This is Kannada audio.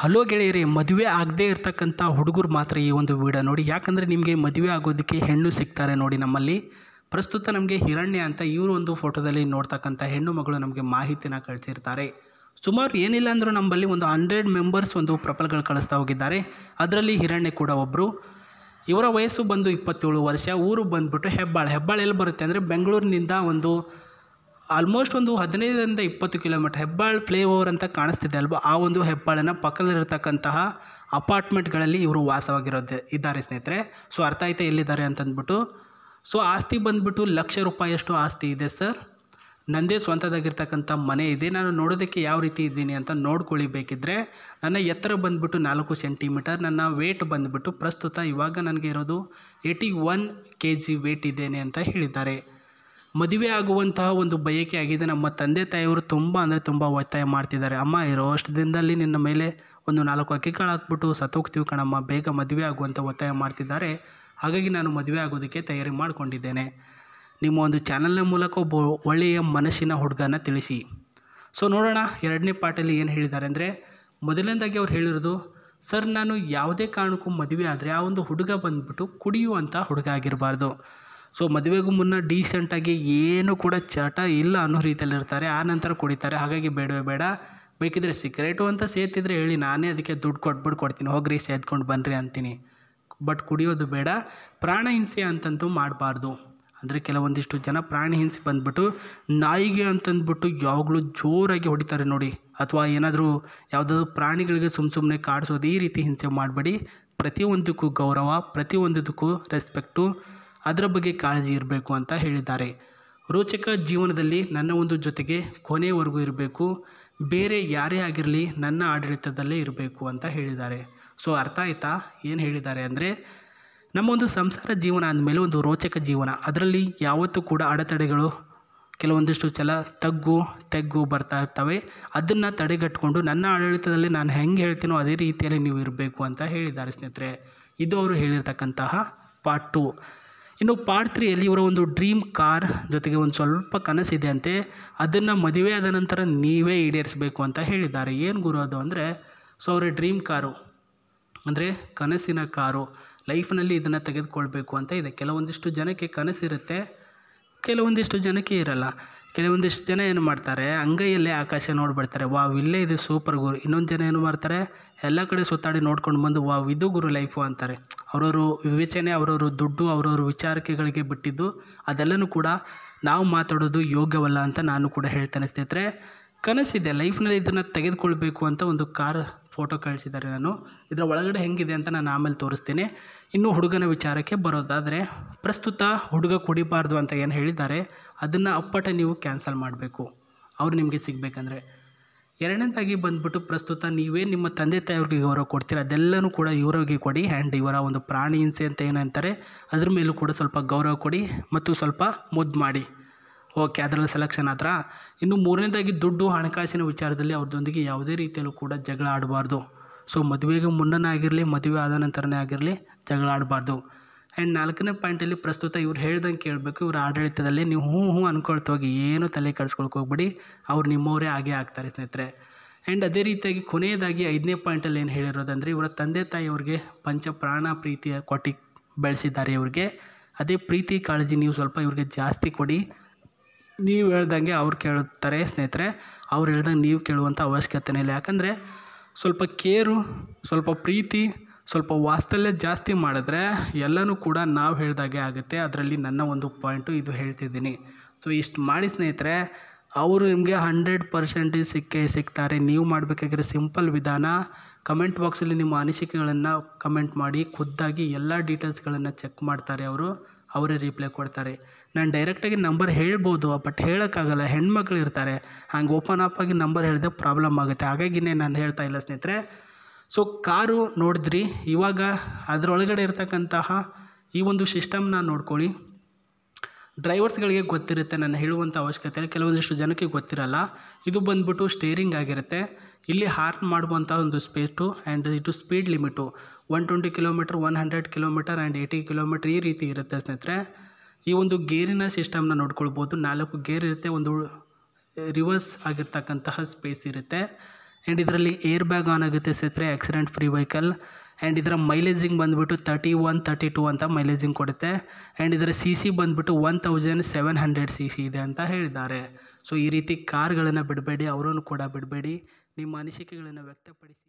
ಹಲೋ ಗೆಳೆಯರಿ, ಮದುವೆ ಆಗದೇ ಇರತಕ್ಕಂಥ ಹುಡುಗರು ಮಾತ್ರ ಈ ಒಂದು ವಿಡಿಯೋ ನೋಡಿ. ಯಾಕಂದರೆ ನಿಮಗೆ ಮದುವೆ ಆಗೋದಕ್ಕೆ ಹೆಣ್ಣು ಸಿಗ್ತಾರೆ ನೋಡಿ. ನಮ್ಮಲ್ಲಿ ಪ್ರಸ್ತುತ ನಮಗೆ ಹಿರಣ್ಯ ಅಂತ ಇವರು ಒಂದು ಫೋಟೋದಲ್ಲಿ ನೋಡ್ತಕ್ಕಂಥ ಹೆಣ್ಣು ಮಗಳು ನಮಗೆ ಮಾಹಿತಿನ ಕಳಿಸಿರ್ತಾರೆ. ಸುಮಾರು ಏನಿಲ್ಲ ಅಂದರೂ ನಮ್ಮಲ್ಲಿ ಒಂದು 100 ಮೆಂಬರ್ಸ್ ಒಂದು ಪ್ರೊಫೈಲ್ಗಳು ಕಳಿಸ್ತಾ ಹೋಗಿದ್ದಾರೆ. ಅದರಲ್ಲಿ ಹಿರಣ್ಯ ಕೂಡ ಒಬ್ಬರು. ಇವರ ವಯಸ್ಸು ಬಂದು 27 ವರ್ಷ. ಊರು ಬಂದುಬಿಟ್ಟು ಹೆಬ್ಬಾಳ. ಹೆಬ್ಬಾಳ ಎಲ್ಲಿ ಬರುತ್ತೆ ಅಂದರೆ ಬೆಂಗಳೂರಿನಿಂದ ಒಂದು ಆಲ್ಮೋಸ್ಟ್ ಒಂದು 15ರಿಂದ 20 ಕಿಲೋಮೀಟರ್. ಹೆಬ್ಬಾಳ್ ಫ್ಲೈ ಓವರ್ ಅಂತ ಕಾಣಿಸ್ತಿದೆ ಅಲ್ವಾ, ಆ ಒಂದು ಹೆಬ್ಬಾಳನ ಪಕ್ಕದಲ್ಲಿರ್ತಕ್ಕಂತಹ ಅಪಾರ್ಟ್ಮೆಂಟ್ಗಳಲ್ಲಿ ಇವರು ಇದ್ದಾರೆ ಸ್ನೇಹಿತರೆ. ಸೊ ಅರ್ಥ ಆಯ್ತಾ ಎಲ್ಲಿದ್ದಾರೆ ಅಂತಂದ್ಬಿಟ್ಟು. ಸೊ ಆಸ್ತಿ ಬಂದುಬಿಟ್ಟು ₹1,00,000 ಅಷ್ಟು ಆಸ್ತಿ ಇದೆ ಸರ್. ನನ್ನದೇ ಸ್ವಂತದಾಗಿರ್ತಕ್ಕಂಥ ಮನೆ ಇದೆ. ನಾನು ನೋಡೋದಕ್ಕೆ ಯಾವ ರೀತಿ ಇದ್ದೀನಿ ಅಂತ ನೋಡ್ಕೊಳ್ಳಿ ಬೇಕಿದ್ದರೆ. ನನ್ನ ಎತ್ತರ ಬಂದುಬಿಟ್ಟು 4 ಸೆಂಟಿಮೀಟರ್. ನನ್ನ ವೇಟ್ ಬಂದುಬಿಟ್ಟು ಪ್ರಸ್ತುತ ಇವಾಗ ನನಗೆ ಇರೋದು 81 kg ವೇಟ್ ಇದ್ದೇನೆ ಅಂತ ಹೇಳಿದ್ದಾರೆ. ಮದುವೆ ಆಗುವಂತಹ ಒಂದು ಬಯಕೆ ಆಗಿದೆ. ನಮ್ಮ ತಂದೆ ತಾಯಿಯವರು ತುಂಬ ಅಂದರೆ ತುಂಬ ಒತ್ತಾಯ ಮಾಡ್ತಿದ್ದಾರೆ. ಅಮ್ಮ, ಇರೋ ಅಷ್ಟು ದಿನದಲ್ಲಿ ನಿನ್ನ ಮೇಲೆ ಒಂದು 4 ಅಕ್ಕಿಕಾಳು ಹಾಕ್ಬಿಟ್ಟು ಸತ್ತೋಗ್ತೀವಿ ಕಣಮ್ಮ, ಬೇಗ ಮದುವೆ ಆಗುವಂಥ ಒತ್ತಾಯ ಮಾಡ್ತಿದ್ದಾರೆ. ಹಾಗಾಗಿ ನಾನು ಮದುವೆ ಆಗೋದಕ್ಕೆ ತಯಾರಿ ಮಾಡಿಕೊಂಡಿದ್ದೇನೆ. ನಿಮ್ಮ ಒಂದು ಚಾನಲ್ನ ಮೂಲಕ ಒಬ್ಬ ಒಳ್ಳೆಯ ಮನಸ್ಸಿನ ಹುಡುಗನ ತಿಳಿಸಿ. ಸೊ ನೋಡೋಣ ಎರಡನೇ ಪಾರ್ಟಲ್ಲಿ ಏನು ಹೇಳಿದ್ದಾರೆ ಅಂದರೆ, ಮೊದಲನೇದಾಗಿ ಅವ್ರು ಹೇಳಿರೋದು, ಸರ್ ನಾನು ಯಾವುದೇ ಕಾರಣಕ್ಕೂ ಮದುವೆ ಆದರೆ ಆ ಒಂದು ಹುಡುಗ ಬಂದುಬಿಟ್ಟು ಕುಡಿಯುವಂಥ ಹುಡುಗ ಆಗಿರಬಾರ್ದು. ಸೊ ಮದುವೆಗೂ ಮುನ್ನ ಡೀಸೆಂಟಾಗಿ ಏನು ಕೂಡ ಚಟ ಇಲ್ಲ ಅನ್ನೋ ರೀತಿಯಲ್ಲಿ ಇರ್ತಾರೆ, ಆ ನಂತರ ಕುಡಿತಾರೆ. ಹಾಗಾಗಿ ಬೇಡವೇ ಬೇಡ. ಬೇಕಿದ್ರೆ ಸಿಗರೇಟು ಅಂತ ಸೇತಿದ್ರೆ ಹೇಳಿ, ನಾನೇ ಅದಕ್ಕೆ ದುಡ್ಡು ಕೊಡ್ತೀನಿ, ಹೋಗ್ರಿ ಸೇದ್ಕೊಂಡು ಬನ್ನಿರಿ ಅಂತೀನಿ. ಬಟ್ ಕುಡಿಯೋದು ಬೇಡ. ಪ್ರಾಣ ಹಿಂಸೆ ಅಂತಂತೂ ಮಾಡಬಾರ್ದು. ಅಂದರೆ ಕೆಲವೊಂದಿಷ್ಟು ಜನ ಪ್ರಾಣಿ ಹಿಂಸೆ ಬಂದುಬಿಟ್ಟು ನಾಯಿಗೆ ಅಂತಂದ್ಬಿಟ್ಟು ಯಾವಾಗಲೂ ಜೋರಾಗಿ ಹೊಡಿತಾರೆ ನೋಡಿ, ಅಥವಾ ಏನಾದರೂ ಯಾವುದಾದ್ರೂ ಪ್ರಾಣಿಗಳಿಗೆ ಸುಮ್ಮನೆ ಕಾಡಿಸೋದು, ಈ ರೀತಿ ಹಿಂಸೆ ಮಾಡಬೇಡಿ. ಪ್ರತಿಯೊಂದಕ್ಕೂ ಗೌರವ, ಪ್ರತಿಯೊಂದಕ್ಕೂ ರೆಸ್ಪೆಕ್ಟು, ಅದರ ಬಗ್ಗೆ ಕಾಳಜಿ ಇರಬೇಕು ಅಂತ ಹೇಳಿದ್ದಾರೆ. ರೋಚಕ ಜೀವನದಲ್ಲಿ ನನ್ನ ಒಂದು ಜೊತೆಗೆ ಕೊನೆಯವರೆಗೂ ಇರಬೇಕು. ಬೇರೆ ಯಾರೇ ಆಗಿರಲಿ ನನ್ನ ಆಡಳಿತದಲ್ಲೇ ಇರಬೇಕು ಅಂತ ಹೇಳಿದ್ದಾರೆ. ಸೊ ಅರ್ಥ ಆಯ್ತಾ ಏನು ಹೇಳಿದ್ದಾರೆ ಅಂದರೆ, ನಮ್ಮ ಒಂದು ಸಂಸಾರ ಜೀವನ ಅಂದಮೇಲೆ ಒಂದು ರೋಚಕ ಜೀವನ. ಅದರಲ್ಲಿ ಯಾವತ್ತೂ ಕೂಡ ಅಡೆತಡೆಗಳು, ಕೆಲವೊಂದಿಷ್ಟು ತೆಗ್ಗು ಬರ್ತಾ ಇರ್ತವೆ. ಅದನ್ನು ತಡೆಗಟ್ಟಿಕೊಂಡು ನನ್ನ ಆಡಳಿತದಲ್ಲಿ ನಾನು ಹೆಂಗೆ ಹೇಳ್ತೀನೋ ಅದೇ ರೀತಿಯಲ್ಲಿ ನೀವು ಇರಬೇಕು ಅಂತ ಹೇಳಿದ್ದಾರೆ ಸ್ನೇಹಿತರೆ. ಇದು ಅವರು ಹೇಳಿರ್ತಕ್ಕಂತಹ ಪಾರ್ಟ್ 2. ಇನ್ನು ಪಾರ್ಟ್ 3ಯಲ್ಲಿ ಇವರ ಒಂದು ಡ್ರೀಮ್ ಕಾರ್ ಜೊತೆಗೆ ಒಂದು ಸ್ವಲ್ಪ ಕನಸಿದೆ ಅಂತೆ. ಅದನ್ನು ಮದುವೆ ಆದ ನಂತರ ನೀವೇ ಈಡೇರಿಸಬೇಕು ಅಂತ ಹೇಳಿದ್ದಾರೆ. ಏನು ಗುರು ಅದು ಅಂದರೆ, ಸೊ ಅವರ ಡ್ರೀಮ್ ಕಾರು ಅಂದರೆ ಕನಸಿನ ಕಾರು, ಲೈಫ್ನಲ್ಲಿ ಇದನ್ನು ತೆಗೆದುಕೊಳ್ಬೇಕು ಅಂತ ಇದೆ. ಕೆಲವೊಂದಿಷ್ಟು ಜನಕ್ಕೆ ಕನಸಿರುತ್ತೆ, ಕೆಲವೊಂದಿಷ್ಟು ಜನಕ್ಕೆ ಇರಲ್ಲ. ಕೆಲವೊಂದಿಷ್ಟು ಜನ ಏನು ಮಾಡ್ತಾರೆ, ಅಂಗೈಯಲ್ಲೇ ಆಕಾಶ ನೋಡಿಬಿಡ್ತಾರೆ, ವಾವ್ ಇಲ್ಲೇ ಇದು ಸೂಪರ್ ಗುರು. ಇನ್ನೊಂದು ಜನ ಏನು ಮಾಡ್ತಾರೆ, ಎಲ್ಲ ಕಡೆ ಸುತ್ತಾಡಿ ನೋಡ್ಕೊಂಡು ಬಂದು ವಾವ್ ಇದು ಗುರು ಲೈಫು ಅಂತಾರೆ. ಅವರವರು ವಿವೇಚನೆ, ಅವರವರು ದುಡ್ಡು, ಅವರವರು ವಿಚಾರಗಳಿಗೆ ಬಿಟ್ಟಿದ್ದು, ಅದೆಲ್ಲನೂ ಕೂಡ ನಾವು ಮಾತಾಡೋದು ಯೋಗ್ಯವಲ್ಲ ಅಂತ ನಾನು ಕೂಡ ಹೇಳ್ತೇನೆ ಸ್ನೇಹಿತರೆ. ಕನಸಿದೆ ಲೈಫ್ನಲ್ಲಿ, ಇದನ್ನು ತೆಗೆದುಕೊಳ್ಬೇಕು ಅಂತ ಒಂದು ಕಾರ್ ಫೋಟೋ ಕಳಿಸಿದ್ದಾರೆ. ನಾನು ಇದರ ಒಳಗಡೆ ಹೆಂಗಿದೆ ಅಂತ ನಾನು ಆಮೇಲೆ ತೋರಿಸ್ತೀನಿ. ಇನ್ನು ಹುಡುಗನ ವಿಚಾರಕ್ಕೆ ಬರೋದಾದರೆ, ಪ್ರಸ್ತುತ ಹುಡುಗ ಕುಡಿಬಾರ್ದು ಅಂತ ಏನು ಹೇಳಿದ್ದಾರೆ, ಅದನ್ನು ಅಪ್ಪಟ ನೀವು ಕ್ಯಾನ್ಸಲ್ ಮಾಡಬೇಕು ಅವ್ರು ನಿಮಗೆ ಸಿಗಬೇಕಂದ್ರೆ. ಎರಡನೇದಾಗಿ ಬಂದುಬಿಟ್ಟು, ಪ್ರಸ್ತುತ ನೀವೇ ನಿಮ್ಮ ತಂದೆ ತಾಯಿಯವ್ರಿಗೆ ಗೌರವ ಕೊಡ್ತೀರ, ಅದೆಲ್ಲನೂ ಕೂಡ ಇವರಿಗೆ ಕೊಡಿ. ಆ್ಯಂಡ್ ಇವರ ಒಂದು ಪ್ರಾಣಿ ಹಿಂಸೆ ಅಂತ ಏನಂತಾರೆ ಅದ್ರ ಮೇಲೂ ಕೂಡ ಸ್ವಲ್ಪ ಗೌರವ ಕೊಡಿ ಮತ್ತು ಸ್ವಲ್ಪ ಮುದ್ದು ಮಾಡಿ. ಓಕೆ, ಅದರಲ್ಲಿ ಸೆಲೆಕ್ಷನ್ ಆದ್ರೆ. ಇನ್ನು ಮೂರನೇದಾಗಿ ದುಡ್ಡು, ಹಣಕಾಸಿನ ವಿಚಾರದಲ್ಲಿ ಅವ್ರದ್ದೊಂದಿಗೆ ಯಾವುದೇ ರೀತಿಯಲ್ಲೂ ಕೂಡ ಜಗಳ ಆಡಬಾರ್ದು. ಸೊ ಮದುವೆಗೆ ಮುನ್ನನೇ ಆಗಿರಲಿ, ಮದುವೆ ಆದ ನಂತರನೇ ಆಗಿರಲಿ, ಜಗಳ ಆಡಬಾರ್ದು. ಆ್ಯಂಡ್ 4ನೇ ಪಾಯಿಂಟಲ್ಲಿ, ಪ್ರಸ್ತುತ ಇವ್ರು ಹೇಳ್ದಂಗೆ ಕೇಳಬೇಕು. ಇವ್ರ ಆಡಳಿತದಲ್ಲಿ ನೀವು ಹ್ಞೂ ಅನ್ಕೊಳ್ತಾ ಹೋಗಿ, ಏನು ತಲೆ ಕೆಡಿಸ್ಕೊಳ್ಕೆ ಹೋಗ್ಬೇಡಿ, ಅವ್ರು ನಿಮ್ಮವರೇ ಆಗೇ ಆಗ್ತಾರೆ ಸ್ನೇಹಿತರೆ. ಆ್ಯಂಡ್ ಅದೇ ರೀತಿಯಾಗಿ ಕೊನೆಯದಾಗಿ 5ನೇ ಪಾಯಿಂಟಲ್ಲಿ ಏನು ಹೇಳಿರೋದಂದರೆ, ಇವರ ತಂದೆ ತಾಯಿಯವ್ರಿಗೆ ಪಂಚ ಪ್ರಾಣ ಪ್ರೀತಿಯ ಕೊಟ್ಟು ಬೆಳೆಸಿದ್ದಾರೆ ಇವ್ರಿಗೆ. ಅದೇ ಪ್ರೀತಿ ಕಾಳಜಿ ನೀವು ಸ್ವಲ್ಪ ಇವ್ರಿಗೆ ಜಾಸ್ತಿ ಕೊಡಿ. ನೀವು ಹೇಳ್ದಂಗೆ ಅವ್ರು ಕೇಳುತ್ತಾರೆ ಸ್ನೇಹಿತರೆ, ಅವ್ರು ಹೇಳ್ದಂಗೆ ನೀವು ಕೇಳುವಂಥ ಅವಶ್ಯಕತೆನೇ ಇಲ್ಲ. ಯಾಕಂದರೆ ಸ್ವಲ್ಪ ಕೇರು, ಸ್ವಲ್ಪ ಪ್ರೀತಿ, ಸ್ವಲ್ಪ ವಾತ್ಸಲ್ಯ ಜಾಸ್ತಿ ಮಾಡಿದ್ರೆ ಎಲ್ಲನೂ ಕೂಡ ನಾವು ಹೇಳ್ದಾಗೆ ಆಗುತ್ತೆ. ಅದರಲ್ಲಿ ನನ್ನ ಒಂದು ಪಾಯಿಂಟು ಇದು ಹೇಳ್ತಿದ್ದೀನಿ. ಸೊ ಇಷ್ಟು ಮಾಡಿ ಸ್ನೇಹಿತರೆ, ಅವರು ನಿಮಗೆ 100% ಸಿಗ್ತಾರೆ. ನೀವು ಮಾಡಬೇಕಾಗಿರೋ ಸಿಂಪಲ್ ವಿಧಾನ, ಕಮೆಂಟ್ ಬಾಕ್ಸಲ್ಲಿ ನಿಮ್ಮ ಅನಿಸಿಕೆಗಳನ್ನು ಕಮೆಂಟ್ ಮಾಡಿ. ಖುದ್ದಾಗಿ ಎಲ್ಲ ಡೀಟೇಲ್ಸ್ಗಳನ್ನು ಚೆಕ್ ಮಾಡ್ತಾರೆ ಅವರು, ಅವರೇ ರಿಪ್ಲೈ ಕೊಡ್ತಾರೆ. ನಾನು ಡೈರೆಕ್ಟಾಗಿ ನಂಬರ್ ಹೇಳ್ಬೋದು, ಬಟ್ ಹೇಳೋಕ್ಕಾಗಲ್ಲ, ಹೆಣ್ಮಕ್ಳು ಇರ್ತಾರೆ. ಹಂಗೆ ಓಪನ್ ಅಪ್ ಆಗಿ ನಂಬರ್ ಹೇಳಿದ್ರೆ ಪ್ರಾಬ್ಲಮ್ ಆಗುತ್ತೆ. ಹಾಗಾಗಿನೇ ನಾನು ಹೇಳ್ತಾ ಇಲ್ಲ ಸ್ನೇಹಿತರೆ. ಸೊ ಕಾರು ನೋಡಿದ್ರಿ, ಇವಾಗ ಅದರೊಳಗಡೆ ಇರ್ತಕ್ಕಂತಹ ಈ ಒಂದು ಸಿಸ್ಟಮ್ನ ನೋಡ್ಕೊಳ್ಳಿ. ಡ್ರೈವರ್ಸ್ಗಳಿಗೆ ಗೊತ್ತಿರುತ್ತೆ, ನಾನು ಹೇಳುವಂಥ ಅವಶ್ಯಕತೆ ಇಲ್ಲ. ಕೆಲವೊಂದಿಷ್ಟು ಜನಕ್ಕೆ ಗೊತ್ತಿರಲ್ಲ. ಇದು ಬಂದುಬಿಟ್ಟು ಸ್ಟೇರಿಂಗ್ ಆಗಿರುತ್ತೆ. ಇಲ್ಲಿ ಹಾರ್ನ್ ಮಾಡುವಂಥ ಒಂದು ಸ್ಪೇಟು, ಆ್ಯಂಡ್ ಇದು speed limit 120 kilometre, 100 kilometre and 80 kilometre ಈ ರೀತಿ ಇರುತ್ತೆ ಸ್ನೇಹಿತರೆ. ಈ ಒಂದು ಗೇರಿನ ಸಿಸ್ಟಮ್ನ ನೋಡ್ಕೊಳ್ಬೋದು. 4 ಗೇರ್ ಇರುತ್ತೆ, ಒಂದು ರಿವರ್ಸ್ ಆಗಿರ್ತಕ್ಕಂತಹ ಸ್ಪೇಸ್ ಇರುತ್ತೆ. ಆ್ಯಂಡ್ ಇದರಲ್ಲಿ ಏರ್ ಬ್ಯಾಗ್ ಆನ್ ಆಗುತ್ತೆ ಸ್ನೇಹಿತರೆ, ಆಕ್ಸಿಡೆಂಟ್ ಫ್ರೀ ವೆಹಿಕಲ್. ಆ್ಯಂಡ್ ಇದರ ಮೈಲೇಜಿಂಗ್ ಬಂದುಬಿಟ್ಟು 31, 32 ಅಂತ ಮೈಲೇಜಿಂಗ್ ಕೊಡುತ್ತೆ. ಆ್ಯಂಡ್ ಇದರ ಸಿ ಸಿ ಬಂದುಬಿಟ್ಟು 1700 cc ಇದೆ ಅಂತ ಹೇಳಿದ್ದಾರೆ. ಸೊ ಈ ರೀತಿ ಕಾರ್ಗಳನ್ನು ಬಿಡಬೇಡಿ, ಅವರನ್ನು ಕೂಡ ಬಿಡಬೇಡಿ. ನಿಮ್ಮ ಅನಿಸಿಕೆಗಳನ್ನು ವ್ಯಕ್ತಪಡಿಸಿ.